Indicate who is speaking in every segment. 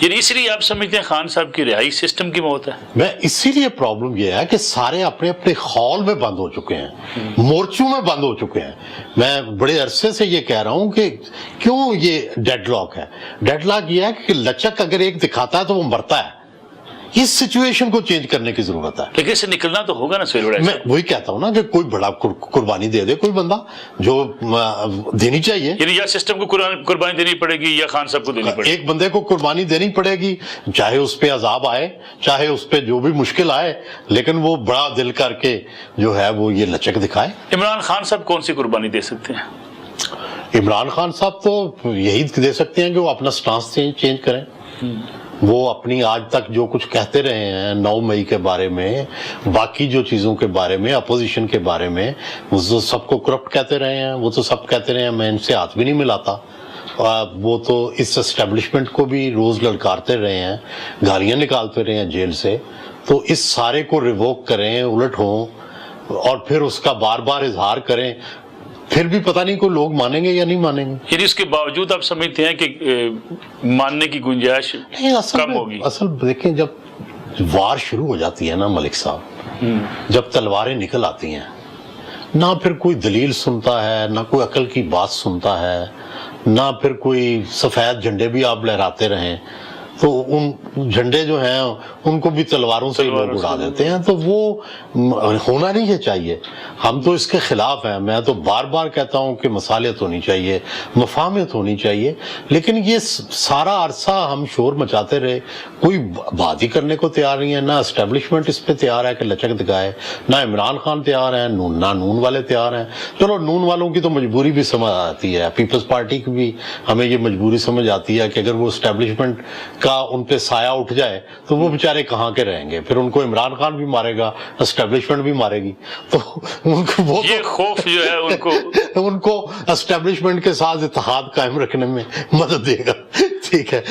Speaker 1: یعنی اس لیے آپ سمجھتے ہیں خان صاحب کی رہائی سسٹم کی موت ہے؟
Speaker 2: میں اسی لیے پرابلم یہ ہے کہ سارے اپنے اپنے ہال میں بند ہو چکے ہیں، مورچوں میں بند ہو چکے ہیں. میں بڑے عرصے سے یہ کہہ رہا ہوں کہ کیوں یہ ڈیڈ لاک ہے. ڈیڈ لاک یہ ہے کہ لچک اگر ایک دکھاتا ہے تو وہ مرتا ہے. اس سچویشن کو چینج کرنے کی ضرورت ہے.
Speaker 1: لیکن اس سے نکلنا تو ہوگا نا سہیل
Speaker 2: میں وہی کہتا ہوں نا کہ کوئی بڑا قربانی دے دے کوئی بندہ جو دینی چاہیے.
Speaker 1: یعنی یا سسٹم کو قربانی دینی پڑے گی یا خان صاحب کو دینی پڑے گی.
Speaker 2: ایک بندے کو قربانی دینی پڑے گی، چاہے اس پہ عذاب آئے، چاہے اس پہ جو بھی مشکل آئے، لیکن وہ بڑا دل کر کے جو ہے وہ یہ لچک دکھائے.
Speaker 1: عمران خان صاحب کون سی قربانی دے سکتے ہیں؟
Speaker 2: عمران خان صاحب تو یہی دے سکتے ہیں کہ وہ اپنا سٹانس چینج کریں. وہ اپنی آج تک جو کچھ کہتے رہے ہیں 9 مئی کے بارے میں، باقی جو چیزوں کے بارے میں، اپوزیشن کے بارے میں، وہ سب کو کرپٹ کہتے رہے ہیں. وہ تو سب کہتے رہے ہیں میں ان سے ہاتھ بھی نہیں ملاتا. وہ تو اس اسٹیبلشمنٹ کو بھی روز لڑکارتے رہے ہیں، گالیاں نکالتے رہے ہیں جیل سے. تو اس سارے کو ریووک کریں، الٹ ہوں اور پھر اس کا بار بار اظہار کریں، پھر بھی پتہ نہیں کوئی لوگ مانیں گے یا نہیں مانیں گے.
Speaker 1: یعنی اس کے باوجود آپ سمجھتے ہیں کہ ماننے کی گنجائش کم ہوگی؟
Speaker 2: اصل دیکھیں جب وار شروع ہو جاتی ہے نا ملک صاحب، جب تلواریں نکل آتی ہیں، نہ پھر کوئی دلیل سنتا ہے، نہ کوئی عقل کی بات سنتا ہے، نہ پھر کوئی سفید جھنڈے بھی آپ لہراتے رہیں تو ان جھنڈے جو ہیں ان کو بھی تلواروں سے لوگ اڑا دیتے ہیں. تو وہ ہونا نہیں ہے چاہیے. ہم تو اس کے خلاف ہیں. میں تو بار بار کہتا ہوں کہ مصالحت ہونی چاہیے، مفاہمت ہونی چاہیے. لیکن یہ سارا عرصہ ہم شور مچاتے رہے، کوئی بات ہی کرنے کو تیار نہیں ہے. نہ اسٹیبلشمنٹ اس پہ تیار ہے کہ لچک دکھائے، نہ عمران خان تیار ہیں، نہ نون والے تیار ہیں. چلو نون والوں کی تو مجبوری بھی سمجھ آتی ہے، پیپلز پارٹی کی بھی ہمیں یہ مجبوری سمجھ آتی ہے کہ اگر وہ اسٹیبلشمنٹ کا ان پہ سایہ اٹھ جائے تو وہ بیچارے کہاں کے رہیں گے. پھر ان کو عمران خان بھی مارے گا، اسٹیبلشمنٹ بھی مارے گی. تو ان کو وہ
Speaker 1: یہ خوف جو ہے
Speaker 2: ان کو اسٹیبلشمنٹ کے ساتھ اتحاد قائم رکھنے میں مدد دے گا. ٹھیک ہے.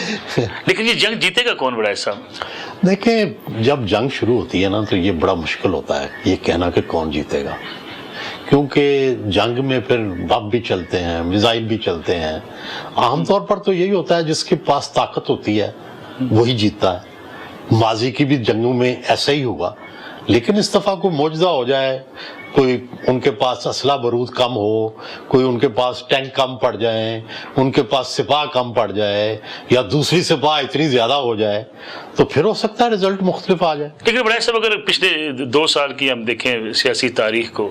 Speaker 1: لیکن یہ جنگ جیتے گا کون بڑا صاحب؟
Speaker 2: دیکھیں جب جنگ شروع ہوتی ہے نا تو یہ بڑا مشکل ہوتا ہے یہ کہنا کہ کون جیتے گا، کیونکہ جنگ میں پھر بم بھی چلتے ہیں، میزائل بھی چلتے ہیں. عام طور پر تو یہی ہوتا ہے جس کے پاس طاقت ہوتی ہے وہی جیتتا ہے. ماضی کی بھی جنگوں میں ایسا ہی ہوا. لیکن اس دفعہ کوئی معجزہ ہو جائے، کوئی ان کے پاس اسلحہ بارود کم ہو، کوئی ان کے پاس ٹینک کم پڑ جائیں، ان کے پاس سپاہ کم پڑ جائے، یا دوسری سپاہ اتنی زیادہ ہو جائے تو پھر ہو سکتا ہے رزلٹ مختلف آ جائے.
Speaker 1: لیکن بڑا صاحب اگر پچھلے 2 سال کی ہم دیکھیں سیاسی تاریخ کو،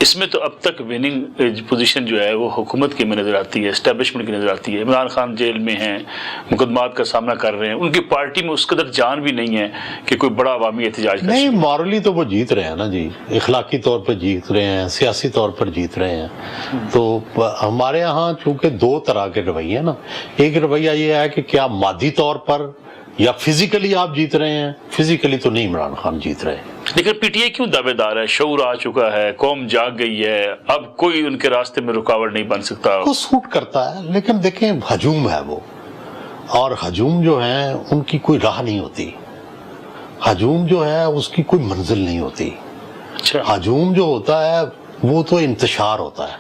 Speaker 1: اس میں تو اب تک وننگ پوزیشن جو ہے وہ حکومت کی میں نظر آتی ہے، اسٹیبلشمنٹ کی نظر آتی ہے. عمران خان جیل میں ہیں، مقدمات کا سامنا کر رہے ہیں، ان کی پارٹی میں اس قدر جان بھی نہیں ہے کہ کوئی بڑا عوامی احتجاج کر
Speaker 2: نہیں. مورلی تو وہ جیت رہے ہیں نا جی، اخلاقی طور پر جیت رہے ہیں، سیاسی طور پر جیت رہے ہیں. تو ہمارے یہاں چونکہ 2 طرح کے رویے ہیں نا. ایک رویہ یہ ہے کہ کیا مادی طور پر یا فزیکلی آپ جیت رہے ہیں. فزیکلی تو نہیں عمران خان جیت رہے.
Speaker 1: لیکن پی ٹی آئی کیوں دعوے دار ہے؟ شعور آ چکا ہے، قوم جاگ گئی ہے، اب کوئی ان کے راستے میں رکاوٹ نہیں بن سکتا.
Speaker 2: وہ سوٹ کرتا ہے. لیکن دیکھیں ہجوم ہے وہ، اور ہجوم جو ہے ان کی کوئی راہ نہیں ہوتی. ہجوم جو ہے اس کی کوئی منزل نہیں ہوتی. ہجوم جو ہوتا ہے وہ تو انتشار ہوتا ہے.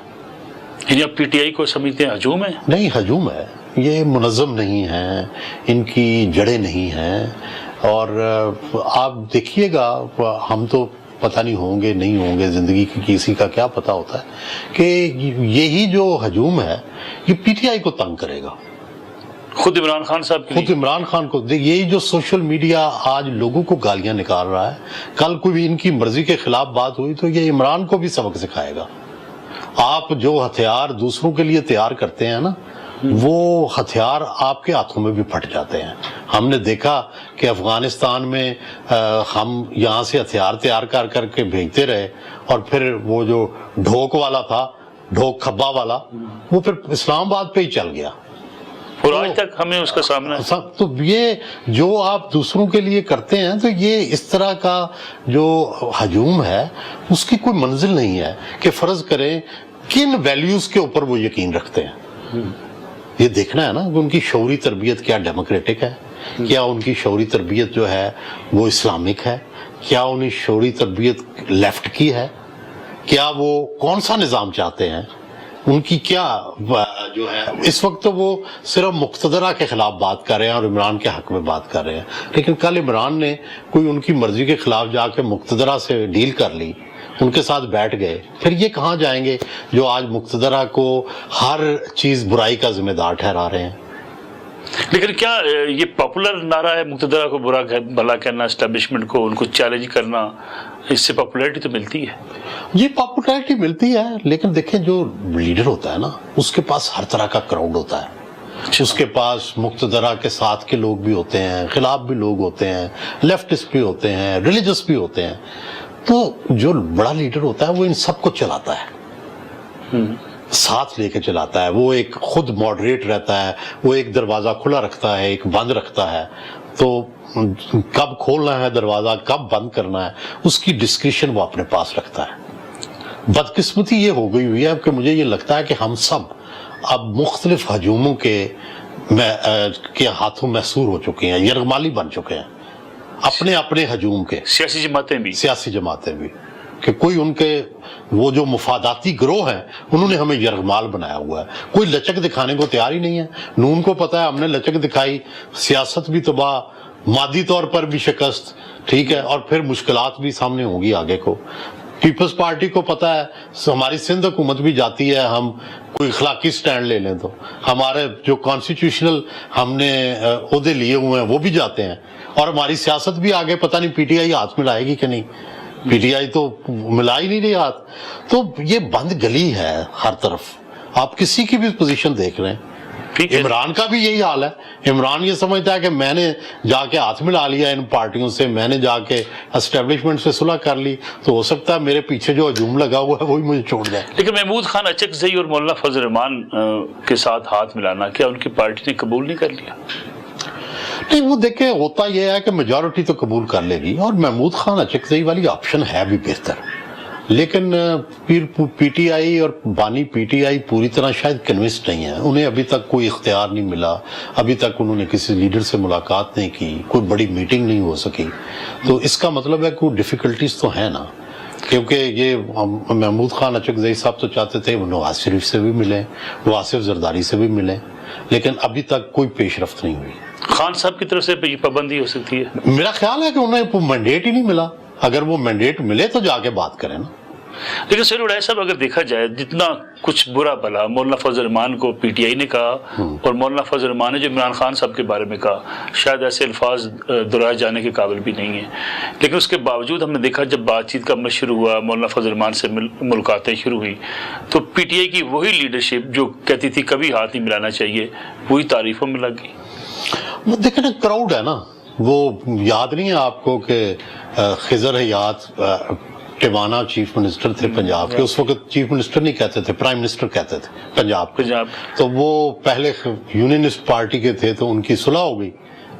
Speaker 1: یعنی اب پی ٹی آئی کو سمجھتے ہیں ہجوم ہے؟
Speaker 2: نہیں، ہجوم ہے. یہ منظم نہیں ہے، ان کی جڑیں نہیں ہیں. اور آپ دیکھیے گا، ہم تو پتہ نہیں ہوں گے نہیں ہوں گے، زندگی کی کسی کا کیا پتہ ہوتا ہے کہ یہی جو ہجوم ہے یہ پی ٹی آئی کو تنگ کرے گا.
Speaker 1: خود عمران خان صاحب
Speaker 2: خود عمران خان کو یہی جو سوشل میڈیا آج لوگوں کو گالیاں نکال رہا ہے، کل کوئی ان کی مرضی کے خلاف بات ہوئی تو یہ عمران کو بھی سبق سکھائے گا. آپ جو ہتھیار دوسروں کے لیے تیار کرتے ہیں نا، وہ ہتھیار آپ کے ہاتھوں میں بھی پھٹ جاتے ہیں. ہم نے دیکھا کہ افغانستان میں ہم یہاں سے ہتھیار تیار کر کے بھیجتے رہے، اور پھر وہ جو ڈھوک والا تھا، ڈھوک کھبا والا، وہ پھر اسلام آباد پہ ہی چل گیا.
Speaker 1: اور آج تک ہمیں اس کا سامنا ہے.
Speaker 2: تو یہ جو آپ دوسروں کے لیے کرتے ہیں تو یہ اس طرح کا جو ہجوم ہے اس کی کوئی منزل نہیں ہے کہ فرض کریں کن ویلیوز کے اوپر وہ یقین رکھتے ہیں. یہ دیکھنا ہے نا کہ ان کی شعوری تربیت کیا ڈیموکریٹک ہے، کیا ان کی شعوری تربیت جو ہے وہ اسلامک ہے، کیا ان کی شعوری تربیت لیفٹ کی ہے، کیا وہ کون سا نظام چاہتے ہیں، ان کی کیا جو ہے اس وقت تو وہ صرف مقتدرہ کے خلاف بات کر رہے ہیں اور عمران کے حق میں بات کر رہے ہیں، لیکن کل عمران نے کوئی ان کی مرضی کے خلاف جا کے مقتدرہ سے ڈیل کر لی، ان کے ساتھ بیٹھ گئے، پھر یہ کہاں جائیں گے جو آج مقتدرہ کو ہر چیز برائی کا ذمہ دار ٹھہرا رہے ہیں؟
Speaker 1: لیکن کیا یہ پاپولر نعرہ ہے مقتدرہ کو برا بھلا کہنا، اسٹیبلشمنٹ کو ان کو چیلنج کرنا، اس سے پاپولیرٹی تو ملتی ہے؟
Speaker 2: یہ پاپولیرٹی ملتی ہے، لیکن دیکھیں جو لیڈر ہوتا ہے نا اس کے پاس ہر طرح کا کراؤڈ ہوتا ہے، اس کے پاس مقتدرہ کے ساتھ کے لوگ بھی ہوتے ہیں، خلاف بھی لوگ ہوتے ہیں، لیفٹسٹ بھی ہوتے ہیں، ریلیجس بھی ہوتے ہیں، تو جو بڑا لیڈر ہوتا ہے وہ ان سب کو چلاتا ہے، ساتھ لے کے چلاتا ہے، وہ ایک خود ماڈریٹ رہتا ہے، وہ ایک دروازہ کھلا رکھتا ہے، ایک بند رکھتا ہے، تو کب کھولنا ہے دروازہ کب بند کرنا ہے اس کی ڈسکریشن وہ اپنے پاس رکھتا ہے۔ بدقسمتی یہ ہو گئی ہوئی ہے کہ مجھے یہ لگتا ہے کہ ہم سب اب مختلف ہجوموں کے ہاتھوں محصور ہو چکے ہیں، یرغمالی بن چکے ہیں اپنے اپنے ہجوم کے،
Speaker 1: سیاسی جماعتیں بھی
Speaker 2: کہ کوئی ان کے وہ جو مفاداتی گروہ ہیں انہوں نے ہمیں یرغمال بنایا ہوا ہے، کوئی لچک دکھانے کو تیار ہی نہیں ہے۔ نون کو پتا ہے ہم نے لچک دکھائی، سیاست بھی تباہ، مادی طور پر بھی شکست، ٹھیک ہے، اور پھر مشکلات بھی سامنے ہوں گی آگے کو۔ پیپلز پارٹی کو پتا ہے ہماری سندھ حکومت بھی جاتی ہے، ہم کوئی اخلاقی سٹینڈ لے لیں تو ہمارے جو کانسٹیٹیوشنل ہم نے عہدے لیے ہوئے ہیں وہ بھی جاتے ہیں، اور ہماری سیاست بھی آگے پتہ نہیں پی ٹی آئی ہاتھ میں لائے گی کہ نہیں، پی ٹی آئی تو ملا ہی نہیں رہی ہاتھ۔ تو یہ بند گلی ہے ہر طرف، آپ کسی کی بھی پوزیشن دیکھ رہے ہیں۔ عمران کا بھی یہی حال ہے، عمران یہ سمجھتا ہے کہ میں نے جا کے ہاتھ ملا لیا ان پارٹیوں سے، میں نے جا کے اسٹیبلشمنٹ سے صلح کر لی تو ہو سکتا ہے میرے پیچھے جو ہجوم لگا ہوا ہے وہی مجھے چھوڑ جائے۔
Speaker 1: لیکن محمود خان اچکزئی اور مولانا فضل الرحمان کے ساتھ ہاتھ ملانا کیا ان کی پارٹی نے قبول نہیں کر لیا؟
Speaker 2: نہیں، وہ دیکھیں ہوتا یہ ہے کہ میجورٹی تو قبول کر لے گی، اور محمود خان اچکزئی والی آپشن ہے بھی بہتر، لیکن پی ٹی آئی اور بانی پی ٹی آئی پوری طرح شاید کنوینسڈ نہیں ہے، انہیں ابھی تک کوئی اختیار نہیں ملا، ابھی تک انہوں نے کسی لیڈر سے ملاقات نہیں کی، کوئی بڑی میٹنگ نہیں ہو سکی، تو اس کا مطلب ہے کہ ڈیفیکلٹیز تو ہیں نا، کیونکہ یہ محمود خان اچکزئی صاحب تو چاہتے تھے وہ نواز شریف سے بھی ملیں، وہ آصف زرداری سے بھی ملیں، لیکن ابھی تک کوئی پیش رفت نہیں ہوئی۔
Speaker 1: خان صاحب کی طرف سے یہ پابندی ہو سکتی ہے؟
Speaker 2: میرا خیال ہے کہ انہیں مینڈیٹ ہی نہیں ملا، اگر وہ مینڈیٹ ملے تو جا کے بات کریں نا۔
Speaker 1: لیکن سہیل وڑائے صاحب اگر دیکھا جائے جتنا کچھ برا بھلا مولانا فضل الرحمان کو پی ٹی آئی نے کہا اور مولانا فضل الرحمان نے جو عمران خان صاحب کے بارے میں کہا، شاید ایسے الفاظ دہرائے جانے کے قابل بھی نہیں ہیں، لیکن اس کے باوجود ہم نے دیکھا جب بات چیت کا عمل شروع ہوا، مولانا فضل الرحمان سے ملاقاتیں شروع ہوئی، تو پی ٹی آئی کی وہی لیڈرشپ جو کہتی تھی کبھی ہاتھ نہیں ملانا چاہیے وہی تعریفوں میں لگ گئی۔
Speaker 2: وہ دیکھیں نا کراؤڈ ہے نا، وہ یاد نہیں ہے آپ کو کہ خضر حیات ٹیوانا چیف منسٹر تھے پنجاب کے، اس وقت چیف منسٹر نہیں کہتے تھے، پرائم منسٹر کہتے تھے پنجاب، تو وہ پہلے یونینسٹ پارٹی کے تھے تو ان کی صلح ہو گئی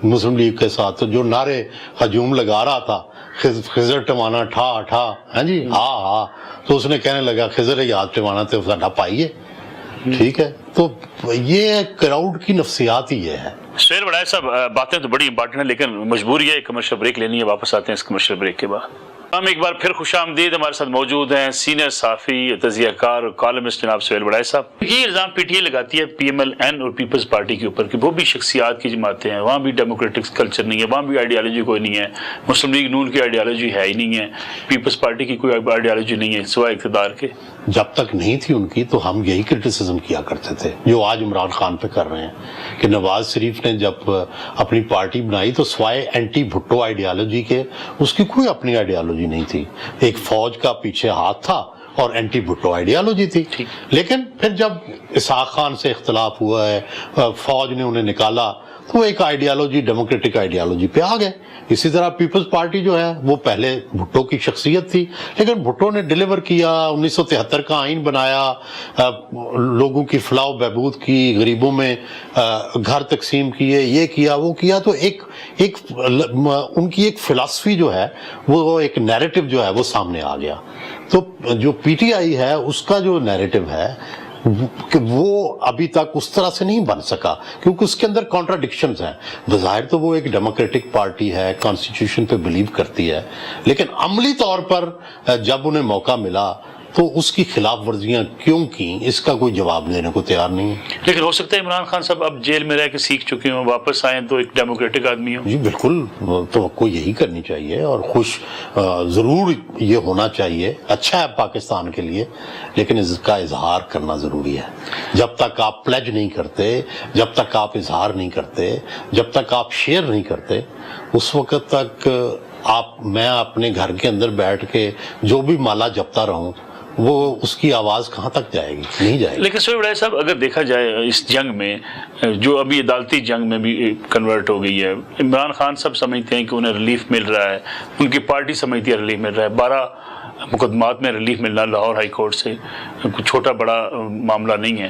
Speaker 2: مسلم لیگ کے ساتھ، تو جو نعرے ہجوم لگا رہا تھا خضر ٹیوانا ٹھا ٹھا، ہاں جی ہاں ہاں، تو اس نے کہنے لگا خضر حیات ٹیوانا تے ساڈا پائیے، ٹھیک ہے۔ تو یہ کراؤڈ کی نفسیات ہی یہ ہے۔
Speaker 1: سہیل وڑائے صاحب باتیں تو بڑی امپارٹنٹ ہیں لیکن مجبوری ہے ایک کمرشل بریک لینی ہے، واپس آتے ہیں اس کمرشل بریک کے بعد۔ ہم ایک بار پھر خوش آمدید، ہمارے ساتھ موجود ہیں سینئر صحافی، تجزیہ کار اور کالمسٹ جناب سہیل وڑائے صاحب۔ یہ الزام پی ٹی آئی لگاتی ہے پی ایم ایل این اور پیپلز پارٹی کے اوپر کہ وہ بھی شخصیات کی جماعتیں ہیں، وہاں بھی ڈیموکریٹک کلچر نہیں ہے، وہاں بھی آئیڈیالوجی کوئی نہیں ہے، مسلم لیگ نون کی آئیڈیالوجی ہے ہی نہیں ہے، پیپلز پارٹی کی کوئی آئیڈیالوجی نہیں ہے سوائے اقتدار کے۔
Speaker 2: جب تک نہیں تھی ان کی تو ہم یہی کرٹیسزم کیا کرتے تھے جو آج عمران خان پہ کر رہے ہیں کہ نواز شریف نے جب اپنی پارٹی بنائی تو سوائے اینٹی بھٹو آئیڈیالوجی کے اس کی کوئی اپنی آئیڈیالوجی نہیں تھی، ایک فوج کا پیچھے ہاتھ تھا اور اینٹی بھٹو آئیڈیالوجی تھی۔ لیکن پھر جب اسحاق خان سے اختلاف ہوا ہے، فوج نے انہیں نکالا، تو ایک آئیڈیالوجی ڈیموکریٹک آئیڈیالوجی پہ آ گئے۔ اسی طرح پیپلز پارٹی جو ہے وہ پہلے بھٹو کی شخصیت تھی، لیکن بھٹو نے ڈیلیور کیا، 1973 کا آئین بنایا، لوگوں کی فلاح و بہبود کی، غریبوں میں گھر تقسیم کیے، یہ کیا وہ کیا، تو ایک ان کی ایک فلسفی جو ہے وہ ایک نیریٹو جو ہے وہ سامنے آ گیا۔ تو جو پی ٹی آئی ہے اس کا جو نیریٹو ہے کہ وہ ابھی تک اس طرح سے نہیں بن سکا کیونکہ اس کے اندر کانٹراڈکشنز ہیں۔ بظاہر تو وہ ایک ڈیموکریٹک پارٹی ہے، کانسٹیٹیوشن پہ بلیو کرتی ہے، لیکن عملی طور پر جب انہیں موقع ملا تو اس کی خلاف ورزیاں کیوں کی، اس کا کوئی جواب دینے کو تیار نہیں ہے۔
Speaker 1: لیکن ہو سکتا ہے عمران خان صاحب اب جیل میں رہ کے سیکھ چکے ہوں، واپس آئیں تو ایک ڈیموکریٹک آدمی ہوں۔
Speaker 2: جی بالکل، توقع یہی کرنی چاہیے اور خوش ضرور یہ ہونا چاہیے، اچھا ہے پاکستان کے لیے، لیکن اس کا اظہار کرنا ضروری ہے۔ جب تک آپ پلیج نہیں کرتے، جب تک آپ اظہار نہیں کرتے، جب تک آپ شیئر نہیں کرتے، اس وقت تک میں اپنے گھر کے اندر بیٹھ کے جو بھی مالا جپتا رہوں، وہ اس کی آواز کہاں تک جائے گی؟ نہیں جائے گی۔
Speaker 1: لیکن سوئی بڑائے صاحب اگر دیکھا جائے اس جنگ میں جو ابھی عدالتی جنگ میں بھی کنورٹ ہو گئی ہے، عمران خان صاحب سمجھتے ہیں کہ انہیں ریلیف مل رہا ہے، ان کی پارٹی سمجھتی ہے ریلیف مل رہا ہے، 12 مقدمات میں ریلیف ملنا لاہور ہائی کورٹ سے کوئی چھوٹا بڑا معاملہ نہیں ہے۔